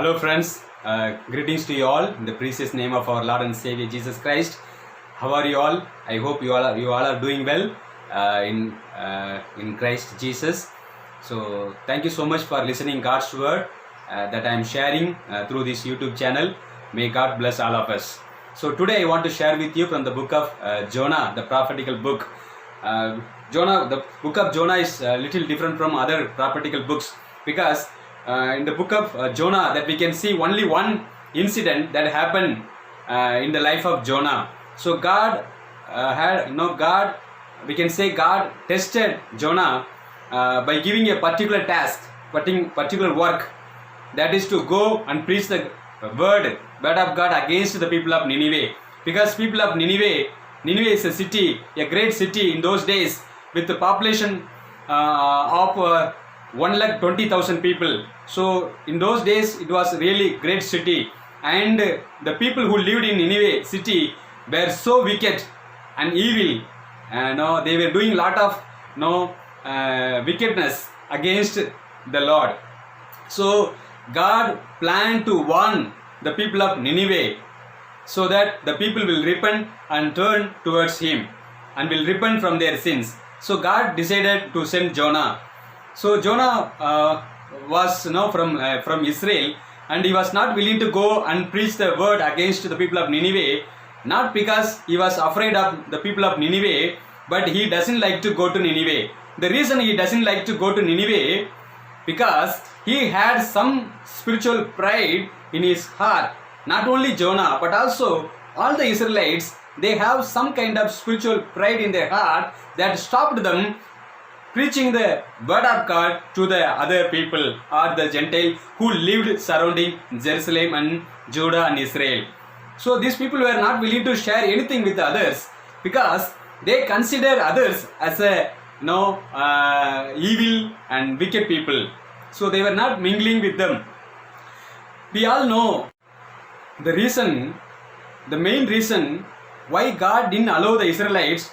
Hello friends, greetings to you all in the precious name of our Lord and Savior Jesus Christ. How are you all? I hope you all are doing well in Christ Jesus. So thank you so much for listening God's word that I am sharing through this YouTube channel. May God bless all of us. So today I want to share with you from the book of Jonah, the prophetical book. The book of Jonah is a little different from other prophetical books because in the book of Jonah that we can see only one incident that happened in the life of Jonah. So God we can say God tested Jonah by giving a particular task, particular work, that is to go and preach the word of God against the people of Nineveh. Because people of Nineveh is a city, a great city in those days with the population of 1,20,000 people. So in those days it was really great city, and the people who lived in Nineveh city were so wicked and evil. They were doing lot of wickedness against the Lord. So God planned to warn the people of Nineveh so that the people will repent and turn towards Him and will repent from their sins. So God decided to send Jonah. So Jonah was from Israel, and he was not willing to go and preach the word against the people of Nineveh, not because he was afraid of the people of Nineveh, but he doesn't like to go to Nineveh. The reason he doesn't like to go to Nineveh, because he had some spiritual pride in his heart. Not only Jonah, but also all the Israelites, they have some kind of spiritual pride in their heart that stopped them preaching the word of God to the other people or the Gentile who lived surrounding Jerusalem and Judah and Israel. So these people were not willing to share anything with others because they consider others as evil and wicked people. So they were not mingling with them. We all know the main reason why God didn't allow the Israelites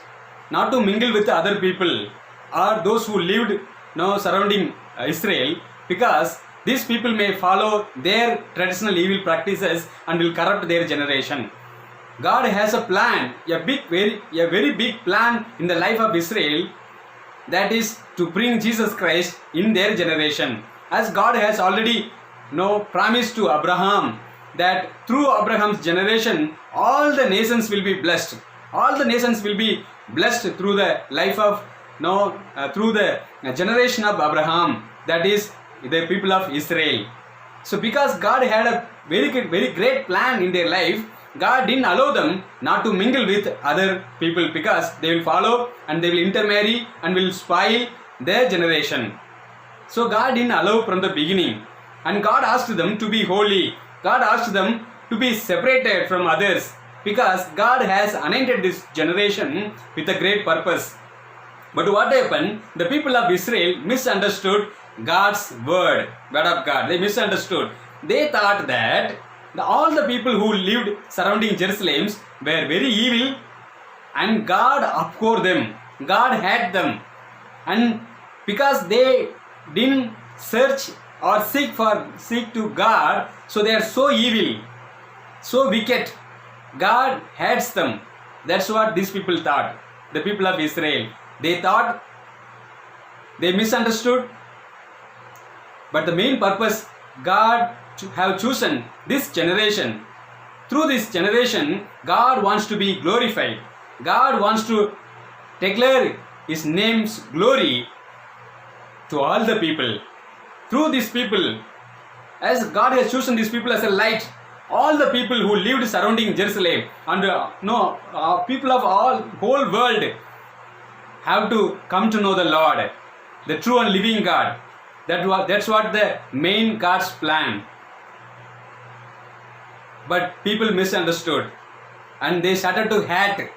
not to mingle with the other people or those who lived surrounding Israel, because these people may follow their traditional evil practices and will corrupt their generation. God has a plan, a very big plan in the life of Israel, that is to bring Jesus Christ in their generation. As God has already promised to Abraham that through Abraham's generation all the nations will be blessed. All the nations will be blessed through the life of through the generation of Abraham, that is the people of Israel. So because God had a very great plan in their life, God didn't allow them not to mingle with other people, because they will follow and they will intermarry and will spoil their generation. So God didn't allow from the beginning, and God asked them to be holy. God asked them to be separated from others, because God has anointed this generation with a great purpose. But what happened? The people of Israel misunderstood God's word of God. They misunderstood. They thought that all the people who lived surrounding Jerusalem were very evil, and God abhorred them. God had them. And because they didn't search or seek to God, so they are so evil, so wicked. God hates them. That's what these people thought. The people of Israel, they thought, they misunderstood. But the main purpose, God have chosen this generation. Through this generation, God wants to be glorified. God wants to declare His name's glory to all the people. Through these people, as God has chosen these people as a light, all the people who lived surrounding Jerusalem and people of whole world have to come to know the Lord, the true and living God. That's what the main God's plan. But people misunderstood, and they started to hate.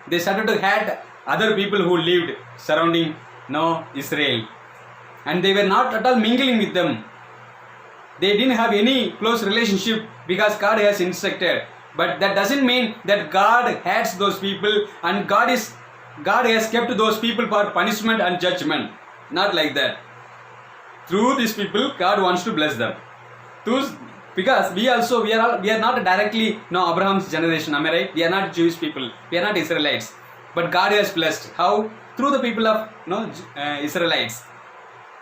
They started to hate other people who lived surrounding Israel, and they were not at all mingling with them. They didn't have any close relationship because God has instructed. But that doesn't mean that God hates those people and God has kept those people for punishment and judgment. Not like that. Through these people, God wants to bless them. Because we are not directly Abraham's generation, am I right? We are not Jewish people, we are not Israelites, but God has blessed. How? Through the people of Israelites.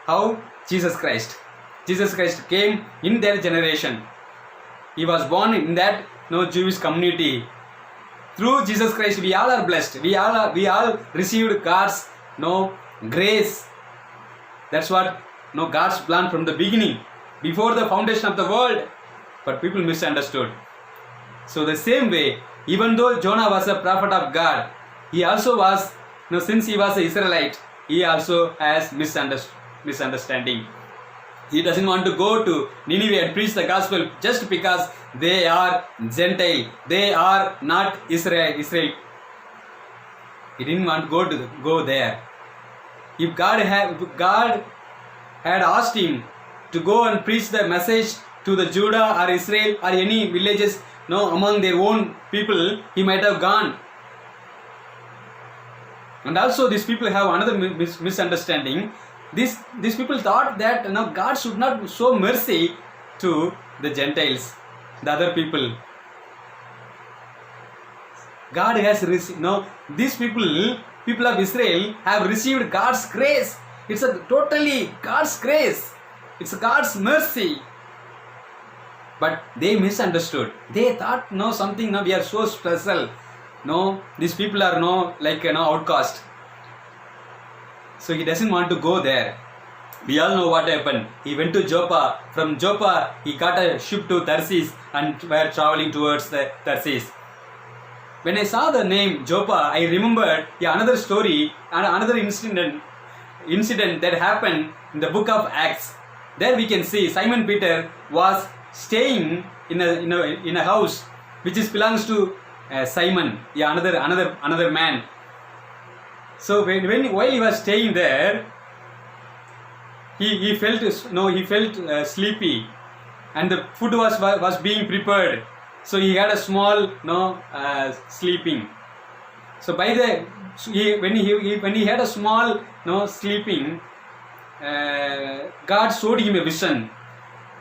How? Jesus Christ came in their generation. He was born in that Jewish community. Through Jesus Christ we all are blessed. We all received God's grace. That's what God's plan from the beginning, before the foundation of the world. But people misunderstood. So the same way, even though Jonah was a prophet of God, he also was, since he was an Israelite, he also has misunderstanding. He doesn't want to go to Nineveh and preach the gospel just because they are Gentile. They are not Israel. He didn't want to go there. If God had asked him to go and preach the message to the Judah or Israel or any villages among their own people, he might have gone. And also these people have another misunderstanding. These people thought that God should not show mercy to the Gentiles, the other people. God has received, these people of Israel have received God's grace. It's a totally God's grace. It's God's mercy. But they misunderstood. They thought something we are so special. These people are like outcast. So he doesn't want to go there. We all know what happened. He went to Joppa. From Joppa he got a ship to Tarsus and were traveling towards the Tarsus. When I saw the name Joppa, I remembered another story and another incident that happened in the book of Acts. There we can see Simon Peter was staying in a house which belongs to Simon, another man. So while he was staying there, he felt sleepy, and the food was being prepared. So he had a small sleeping. So when he had a small sleeping, God showed him a vision.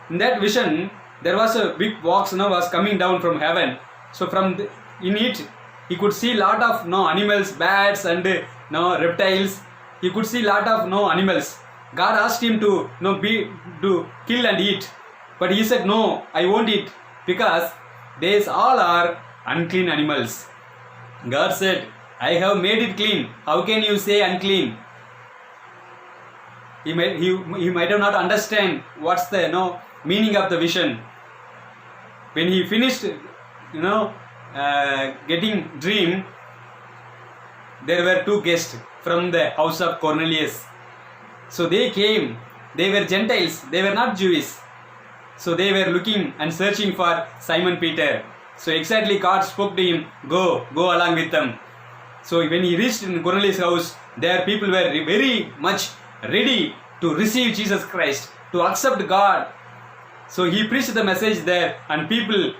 In that vision, there was a big box was coming down from heaven. So in it, he could see lot of animals, bats and reptiles. He could see lot of animals. God asked him to kill and eat, but he said, "No, I won't eat, because these all are unclean animals." God said, "I have made it clean. How can you say unclean?" He might have not understand what's the meaning of the vision. When he finished getting dream, there were two guests from the house of Cornelius. So they came. They were Gentiles. They were not Jewish. So they were looking and searching for Simon Peter. So exactly God spoke to him, go along with them. So when he reached in Cornelius' house, there people were very much ready to receive Jesus Christ, to accept God. So he preached the message there, and people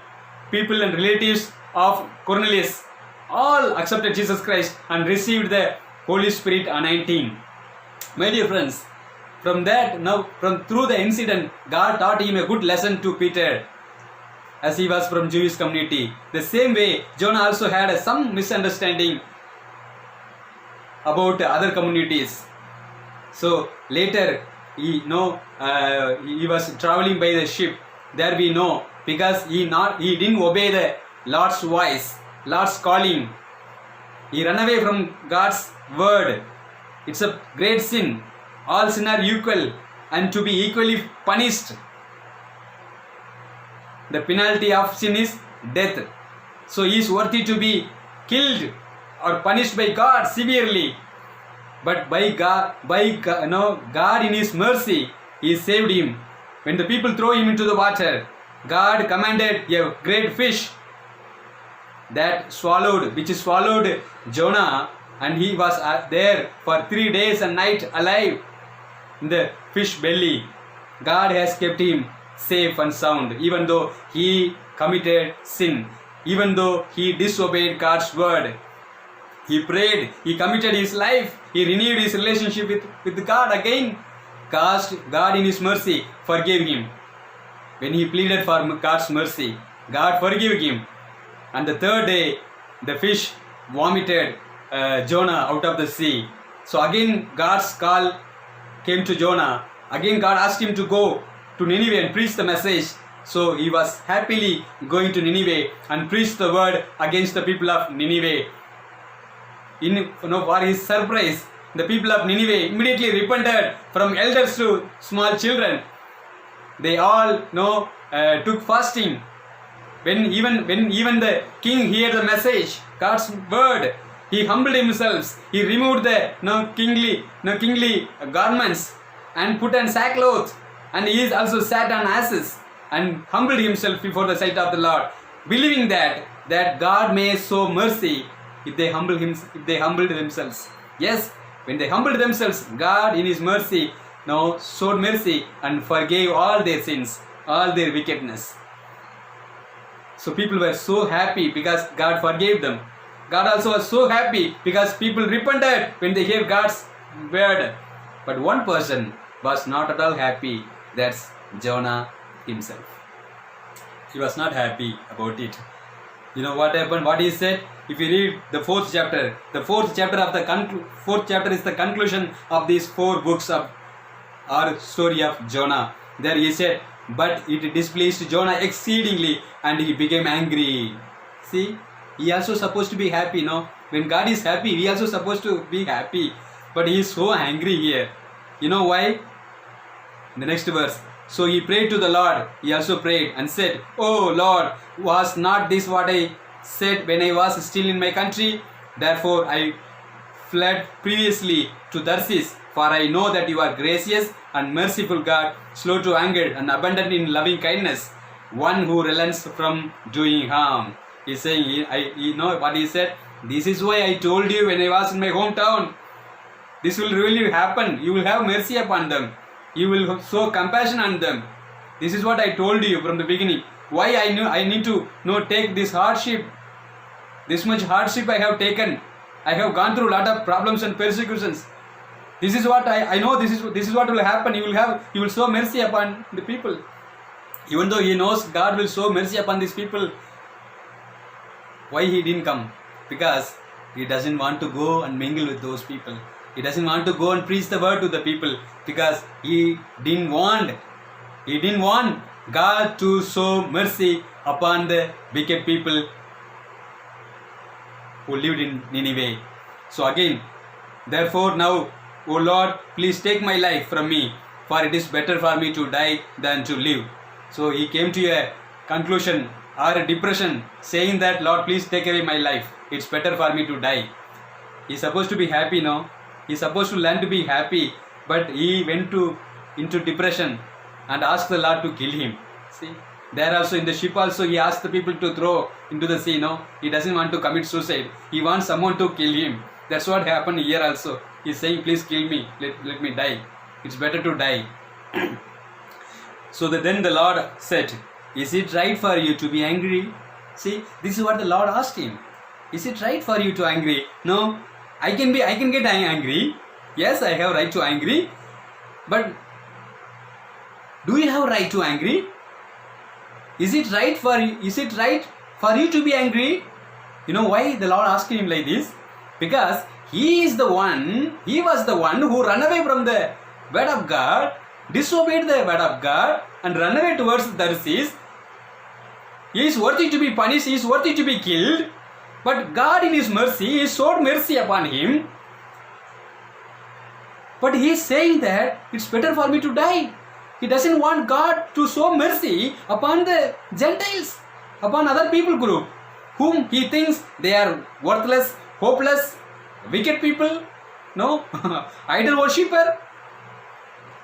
and relatives of Cornelius all accepted Jesus Christ and received the Holy Spirit anointing. My dear friends, through the incident, God taught him a good lesson to Peter, as he was from Jewish community. The same way, Jonah also had some misunderstanding about other communities. So later, he was traveling by the ship. There we know, because he didn't obey the Lord's voice, Lord's calling. He ran away from God's word. It's a great sin. All sin are equal and to be equally punished. The penalty of sin is death. So he is worthy to be killed or punished by God severely. But God in His mercy, He saved him. When the people throw him into the water, God commanded a great fish which swallowed Jonah, and he was there for 3 days and nights alive in the fish belly. God has kept him safe and sound, even though he committed sin, even though he disobeyed God's word. He prayed, he committed his life, he renewed his relationship with God again. God in His mercy forgave him. when he pleaded for God's mercy, God forgave him. And the third day, the fish vomited Jonah out of the sea. So again God's call came to Jonah. Again God asked him to go to Nineveh and preach the message. So he was happily going to Nineveh and preached the word against the people of Nineveh. For his surprise, the people of Nineveh immediately repented, from elders to small children. They all took fasting. When even the king heard the message, God's word, he humbled himself. He removed the kingly garments and put on sackcloth, and he also sat on asses and humbled himself before the sight of the Lord, believing that God may show mercy if they humbled themselves. Yes, when they humbled themselves, God in His mercy showed mercy and forgave all their sins, all their wickedness. So people were so happy because God forgave them. God also was so happy because people repented when they hear God's word. But one person was not at all happy. That's Jonah himself. He was not happy about it. You know what happened? What he said? If you read the fourth chapter fourth chapter is the conclusion of these 4 books of our story of Jonah. There he said, but it displeased Jonah exceedingly, and he became angry. See, he also supposed to be happy, no? When God is happy, we also supposed to be happy. But he is so angry here. You know why? In the next verse. So he prayed to the Lord. He also prayed and said, "Oh Lord, was not this what I said when I was still in my country? Therefore I fled previously to Tarshish, for I know that you are gracious and merciful God, slow to anger and abundant in loving kindness, one who relents from doing harm." He is saying, you know what he said? This is why I told you when I was in my hometown. This will really happen. You will have mercy upon them. You will show compassion on them. This is what I told you from the beginning. Why I need to take this hardship. This much hardship I have taken. I have gone through a lot of problems and persecutions. This is what I know. This is what will happen. You will show mercy upon the people. Even though he knows God will show mercy upon these people. Why he didn't come? Because he doesn't want to go and mingle with those people. He doesn't want to go and preach the word to the people, because he didn't want God to show mercy upon the wicked people who lived in Nineveh. So again, therefore now, O Lord, please take my life from me, for it is better for me to die than to live. So he came to a conclusion or a depression, saying that, Lord, please take away my life. It's better for me to die. He's supposed to be happy, no? He's supposed to learn to be happy, but he went into depression and asked the Lord to kill him. See, there also in the ship also he asked the people to throw into the sea. No, he doesn't want to commit suicide. He wants someone to kill him. That's what happened here also. He's saying, please kill me. Let me die. It's better to die. So then the Lord said, is it right for you to be angry? See, this is what the Lord asked him. Is it right for you to angry? No, I can get angry. Yes, I have right to angry. But do you have right to angry? Is it right for you to be angry? You know why the Lord asked him like this? Because he was the one who ran away from the word of God, disobeyed the word of God, and ran away towards Tarshish. He is worthy to be punished, he is worthy to be killed. But God in His mercy, He showed mercy upon him. But He is saying that it's better for me to die. He doesn't want God to show mercy upon the Gentiles, upon other people group, whom he thinks they are worthless, hopeless, wicked people, no, idol worshipper.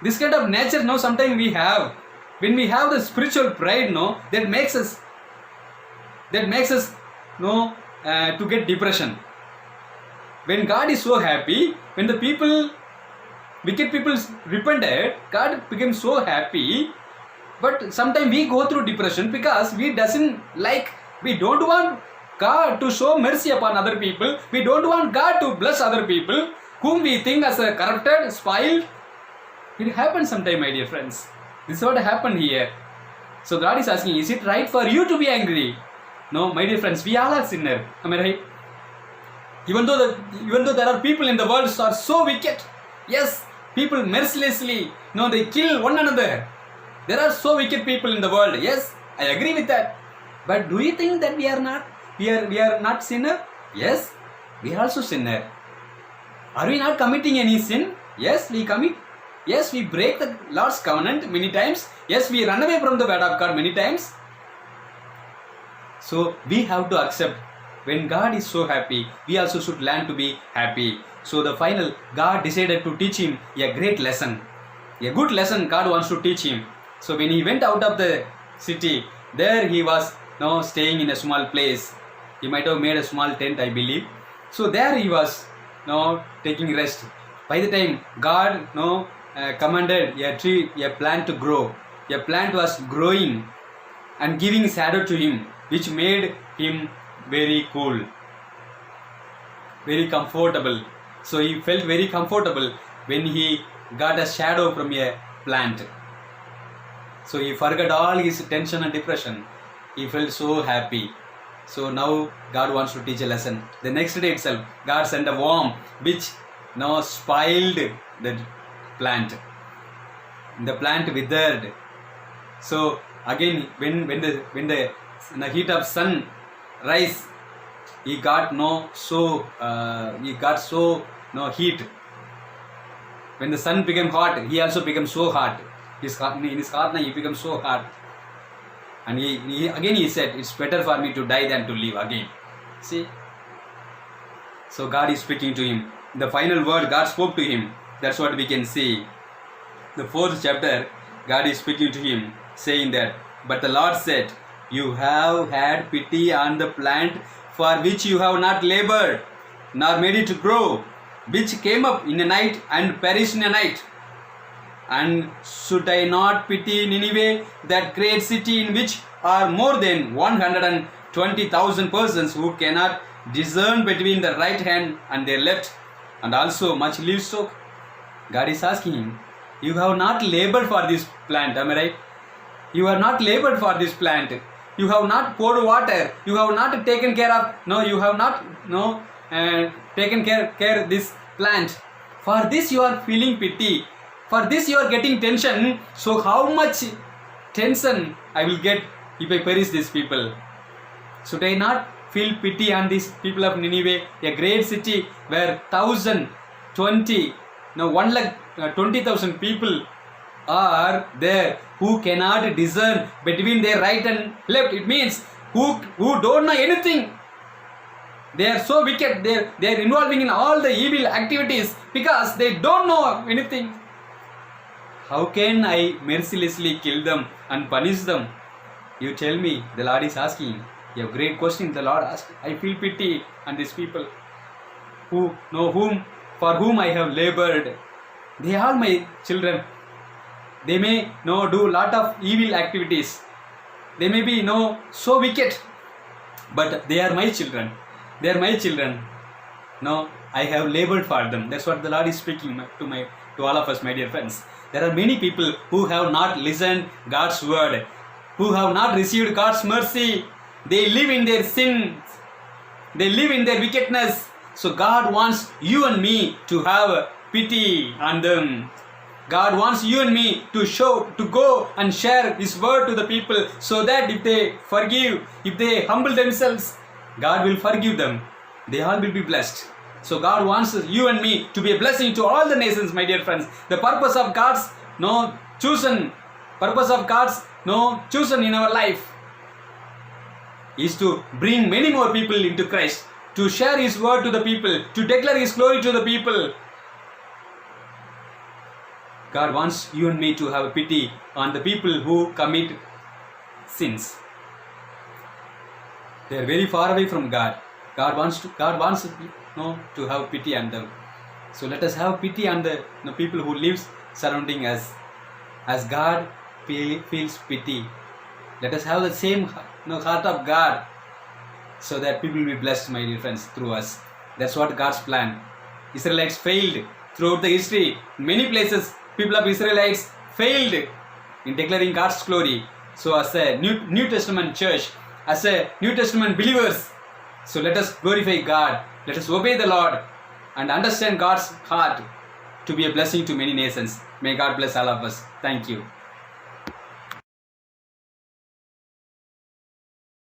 This kind of nature, no, sometimes we have. When we have the spiritual pride, no, that makes us, no, to get depression. When God is so happy, when the wicked people repented, God became so happy. But sometimes we go through depression because we don't want God to show mercy upon other people. We don't want God to bless other people whom we think as a corrupted, spoiled. It happens sometime, my dear friends. This is what happened here. So God is asking, is it right for you to be angry? No, my dear friends, we all are sinners. Am I right? Even though there are people in the world who are so wicked, yes, people mercilessly, no, they kill one another. There are so wicked people in the world. Yes, I agree with that. But do you think that we are not sinner? Yes, we are also sinner. Are we not committing any sin? Yes, we commit. Yes, we break the Lord's covenant many times. Yes, we run away from the word of God many times. So we have to accept, when God is so happy, we also should learn to be happy. So the final, God decided to teach him a great lesson. A good lesson God wants to teach him. So when he went out of the city, there he was now staying in a small place. He might have made a small tent, I believe. So there he was now taking rest. By the time God commanded a plant to grow. A plant was growing and giving shadow to him, which made him very cool, very comfortable. So he felt very comfortable when he got a shadow from a plant. So he forgot all his tension and depression. He felt so happy. So now God wants to teach a lesson. The next day itself, God sent a worm which now spoiled the plant. The plant withered. So again, when the heat of sun rise, he got heat. When the sun became hot, he also became so hot. In his heart he became so hot. And he said, it's better for me to die than to live again. See? So God is speaking to him. The final word God spoke to him. That's what we can see. The 4th chapter, God is speaking to him, saying that, but the Lord said, you have had pity on the plant for which you have not labored, nor made it to grow, which came up in a night and perished in a night. And should I not pity Nineveh, that great city in which are more than 120,000 persons who cannot discern between the right hand and their left, and also much livestock? God is asking him, you have not labored for this plant, am I right? You have not labored for this plant. You have not poured water. You have not taken care of, taken care of this plant. For this you are feeling pity. For this you are getting tension. So how much tension I will get if I perish these people? Should I not feel pity on these people of Nineveh, a great city where 120,000 people are there who cannot discern between their right and left? It means who don't know anything. They are so wicked. They are involving in all the evil activities because they don't know anything. How can I mercilessly kill them and punish them? You tell me. The Lord is asking a great question. The Lord asked, I feel pity on these people for whom I have labored. They are my children. They may do lot of evil activities. They may be so wicked, but they are my children. They are my children. No, I have labored for them. That's what the Lord is speaking to all of us, my dear friends. There are many people who have not listened God's word, who have not received God's mercy. They live in their sins. They live in their wickedness. So God wants you and me to have pity on them. God wants you and me to go and share His word to the people, so that if they forgive, if they humble themselves, God will forgive them. They all will be blessed. So God wants you and me to be a blessing to all the nations, my dear friends. The purpose of God's chosen in our life is to bring many more people into Christ, to share His word to the people, to declare His glory to the people. God wants you and me to have pity on the people who commit sins. They are very far away from God. God wants to have pity on them. So let us have pity on the people who live surrounding us, as God feels pity. Let us have the same heart of God, so that people will be blessed, my dear friends, through us. That's what God's plan. Israelites failed throughout the history. Many places, people of Israelites failed in declaring God's glory. So as a New Testament church, as a New Testament believers, so let us glorify God, let us obey the Lord and understand God's heart to be a blessing to many nations. May God bless all of us. Thank you.